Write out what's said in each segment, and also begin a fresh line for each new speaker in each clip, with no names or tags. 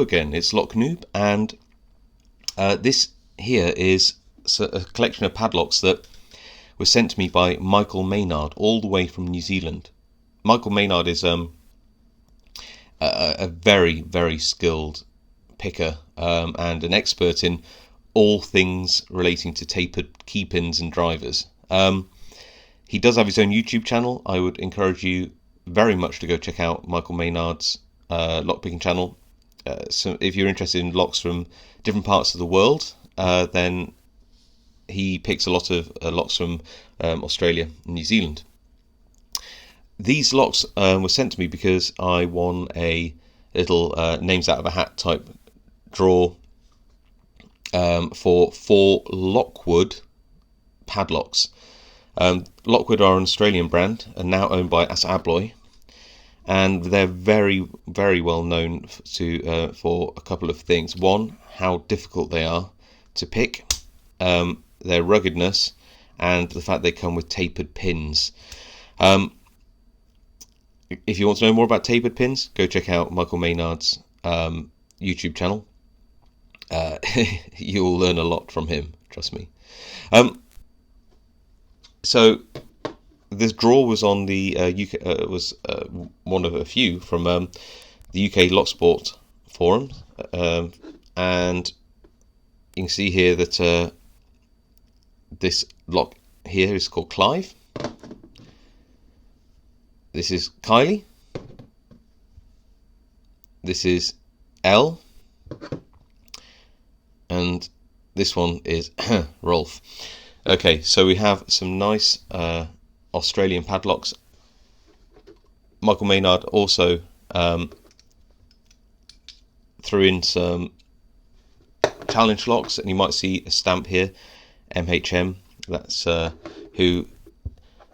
Hello again, it's Lock Noob, and this here is a collection of padlocks that were sent to me by Michael Maynard, all the way from New Zealand. Michael Maynard is a very, very skilled picker and an expert in all things relating to tapered key pins and drivers. He does have his own YouTube channel. I would encourage you very much to go check out Michael Maynard's lockpicking channel. So if you're interested in locks from different parts of the world, then he picks a lot of locks from Australia and New Zealand. These locks were sent to me because I won a little names out of a hat type draw for 4 Lockwood padlocks. Lockwood are an Australian brand and now owned by Assa Abloy. And they're very, very well known for a couple of things. One, how difficult they are to pick, their ruggedness, and the fact they come with tapered pins. If you want to know more about tapered pins, go check out Michael Maynard's YouTube channel. You'll learn a lot from him, trust me. So this draw was on the UK. Was one of a few from the UK Lock Sport forum, and you can see here that this lock here is called Clive. This is Kylie. This is Elle, and this one is Rolf. Okay, so we have some nice Australian padlocks. Michael Maynard also threw in some challenge locks, and you might see a stamp here, MHM. That's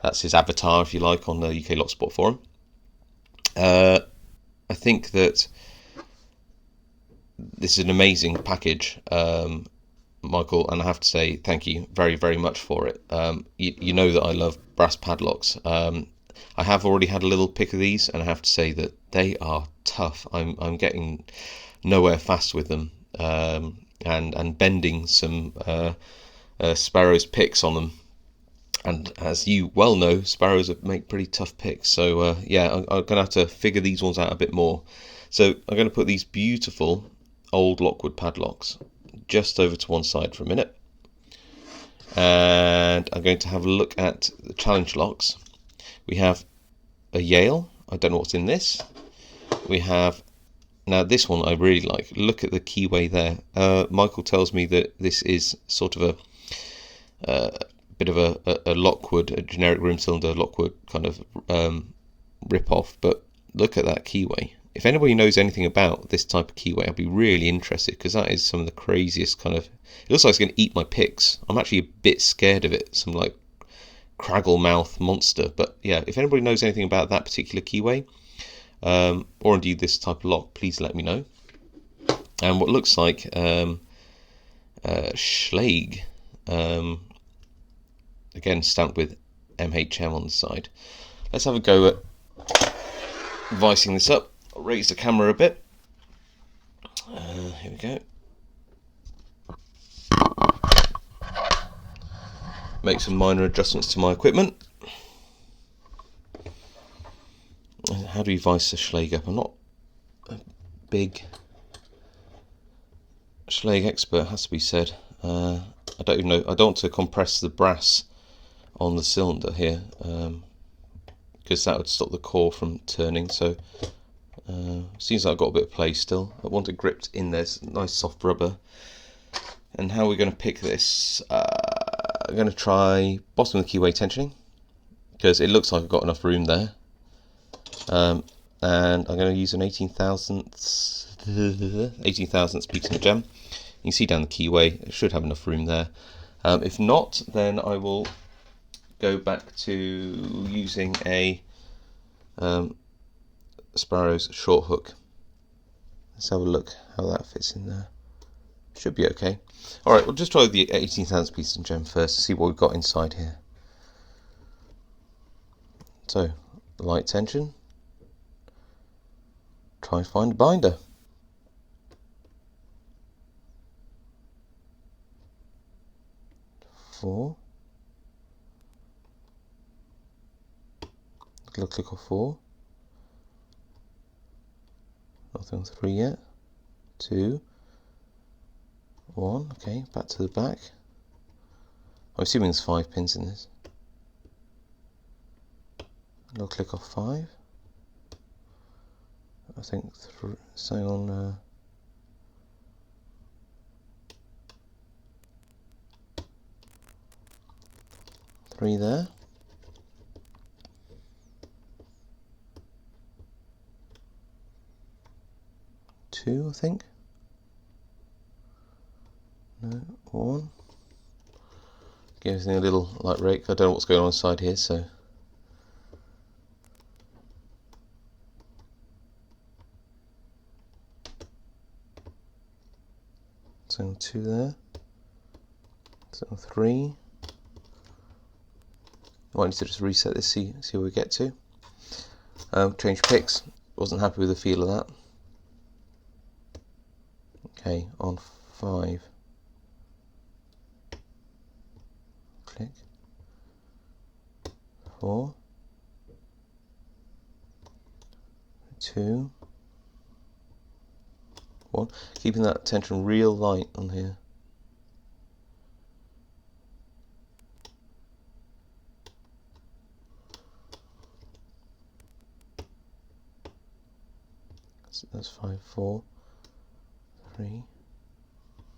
that's his avatar, if you like, on the UK Lock Sport forum. I think that this is an amazing package, Michael, and I have to say thank you very, very much for it. You know that I love brass padlocks. I have already had a little pick of these, and I have to say that they are tough. I'm getting nowhere fast with them, and bending some Sparrow's picks on them. And as you well know, Sparrows make pretty tough picks. So yeah, I'm going to have to figure these ones out a bit more. So I'm going to put these beautiful old Lockwood padlocks just over to one side for a minute, and I'm going to have a look at the challenge locks. We have a Yale. I don't know what's in this. We have, now this one I really like. Look at the keyway there. Michael tells me that this is sort of a bit of a Lockwood, a generic room cylinder Lockwood kind of rip-off, but look at that keyway. If anybody knows anything about this type of keyway, I'd be really interested, because that is some of the craziest kind of... It looks like it's going to eat my picks. I'm actually a bit scared of it. Some like craggle mouth monster. But yeah, if anybody knows anything about that particular keyway, or indeed this type of lock, please let me know. And what looks like Schlag, again stamped with MHM on the side. Let's have a go at vicing this up. I'll raise the camera a bit. Here we go. Make some minor adjustments to my equipment. How do you vice a Schlag up? I'm not a big Schlag expert, has to be said. I don't even know. I don't want to compress the brass on the cylinder here, because that would stop the core from turning. So seems like I've got a bit of play still. I want it gripped in there, nice soft rubber. And how are we going to pick this? I'm going to try bottom of the keyway tensioning, because it looks like I've got enough room there. And I'm going to use an 18 thousandths piece of gem. You can see down the keyway, it should have enough room there. If not, then I will go back to using a Sparrow's short hook. Let's have a look how that fits in there. Should be okay. Alright, we'll just try the 18 thousandths piece of gem first to see what we've got inside here. So, light tension. Try and find a binder. 4. Little click off 4. Nothing on 3 yet. 2. 1. Okay, back to the back. I'm assuming there's 5 pins in this. Little click off 5. I think say on 3 there. 2, I think. No, 1. Give everything a little light rake. I don't know what's going on inside here, so. So 2 there. So 3. Might need to just reset this, see where we get to. Change picks. Wasn't happy with the feel of that. Okay, on 5. Click. 4. 2. 1. Keeping that tension real light on here. So that's 5, 4, 3,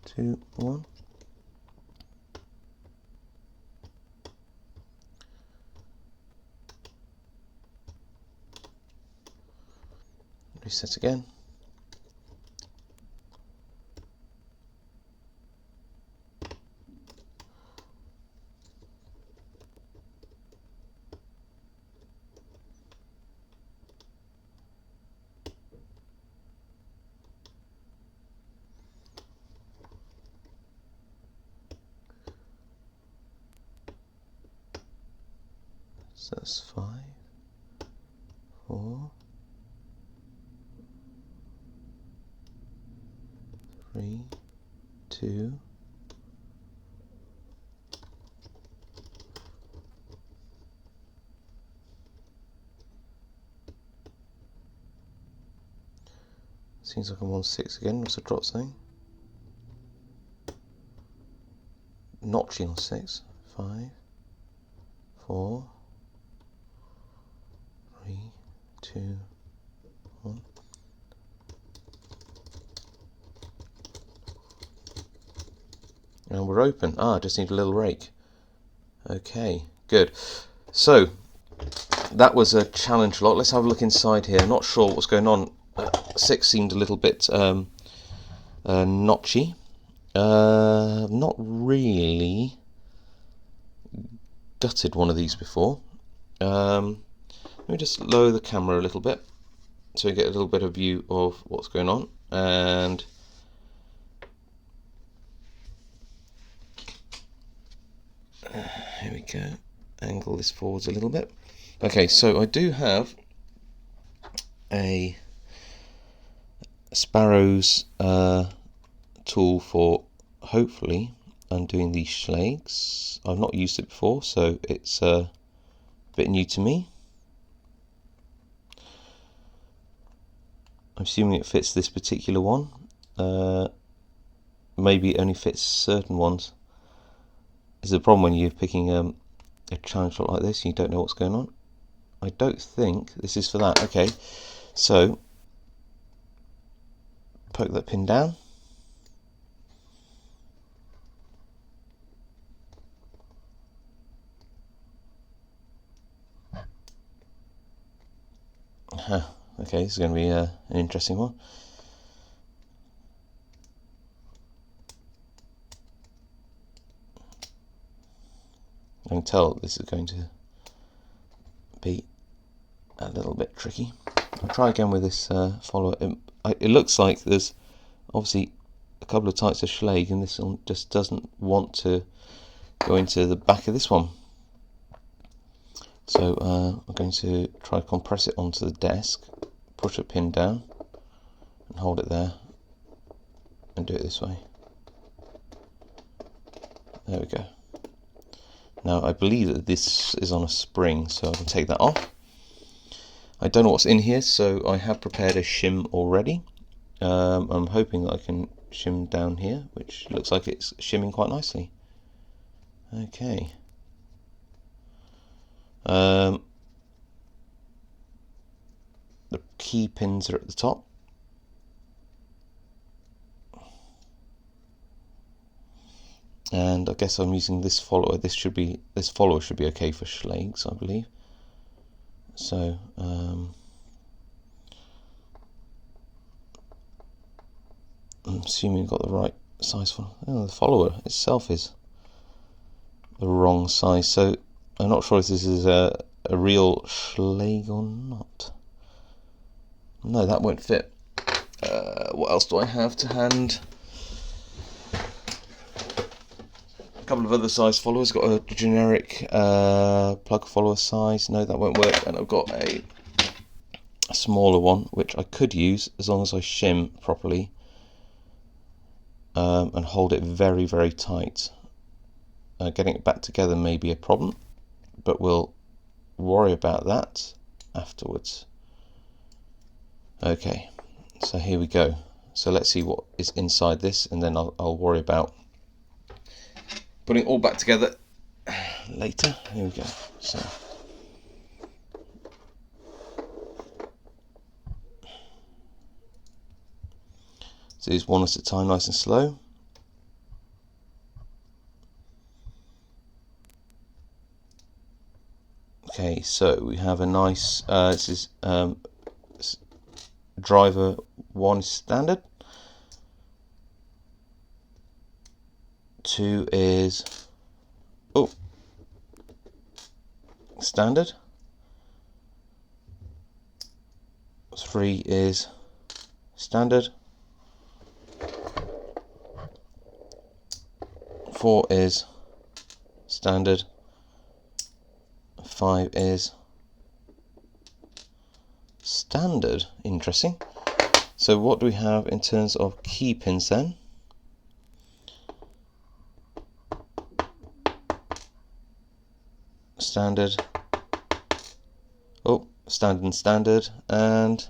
2, 1. Reset again. So that's 5, 4, 3, 2, seems like I'm on 6 again. What's the drop saying? Notching on 6. 5, 4, 3, 2, 1. And we're open. I just need a little rake. Okay, good. So that was a challenge lock. Let's have a look inside here. Not sure what's going on. 6 seemed a little bit notchy. Not really gutted one of these before. Let me just lower the camera a little bit so we get a little bit of view of what's going on. And here we go. Angle this forwards a little bit. Okay, so I do have a Sparrow's tool for hopefully undoing these schlags. I've not used it before, so it's a bit new to me. I'm assuming it fits this particular one. Maybe it only fits certain ones. This is a problem when you're picking a challenge lock like this and you don't know what's going on. I don't think this is for that. Okay, so poke that pin down. Okay, this is going to be an interesting one. I can tell this is going to be a little bit tricky. I'll try again with this follower. It looks like there's obviously a couple of types of schlag, and this one just doesn't want to go into the back of this one. So I'm going to try to compress it onto the desk, push a pin down and hold it there and do it this way. There we go. Now I believe that this is on a spring, so I can take that off. I don't know what's in here, so I have prepared a shim already. I'm hoping that I can shim down here, which looks like it's shimming quite nicely. Okay. The key pins are at the top. And I guess I'm using this follower. This follower should be okay for Schlags, I believe. So I'm assuming I've got the right size for. Oh, the follower itself is the wrong size. So I'm not sure if this is a real Schlag or not. No, that won't fit. What else do I have to hand? A couple of other size followers. Got a generic plug follower size. No, that won't work. And I've got a smaller one which I could use as long as I shim properly and hold it very, very tight. Getting it back together may be a problem, but we'll worry about that afterwards. Okay, so here we go. So let's see what is inside this, and then I'll worry about putting it all back together later. Here we go. So these one at a time, nice and slow. Okay, so we have a nice, this is driver 1 standard, 2 is standard, 3 is standard, 4 is standard, 5 is standard. Interesting. So what do we have in terms of key pins then? Standard, standard and standard, and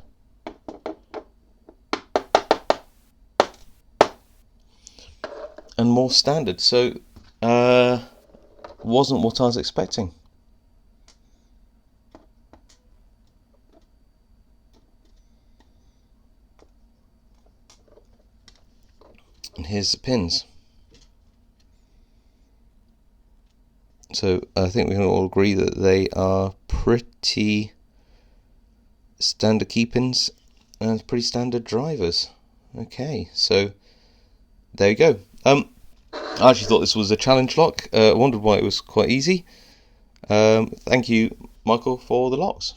more standard. So wasn't what I was expecting. And here's the pins. So I think we can all agree that they are pretty standard key pins and pretty standard drivers. Okay, so there you go. I actually thought this was a challenge lock. I wondered why it was quite easy. Thank you, Michael, for the locks.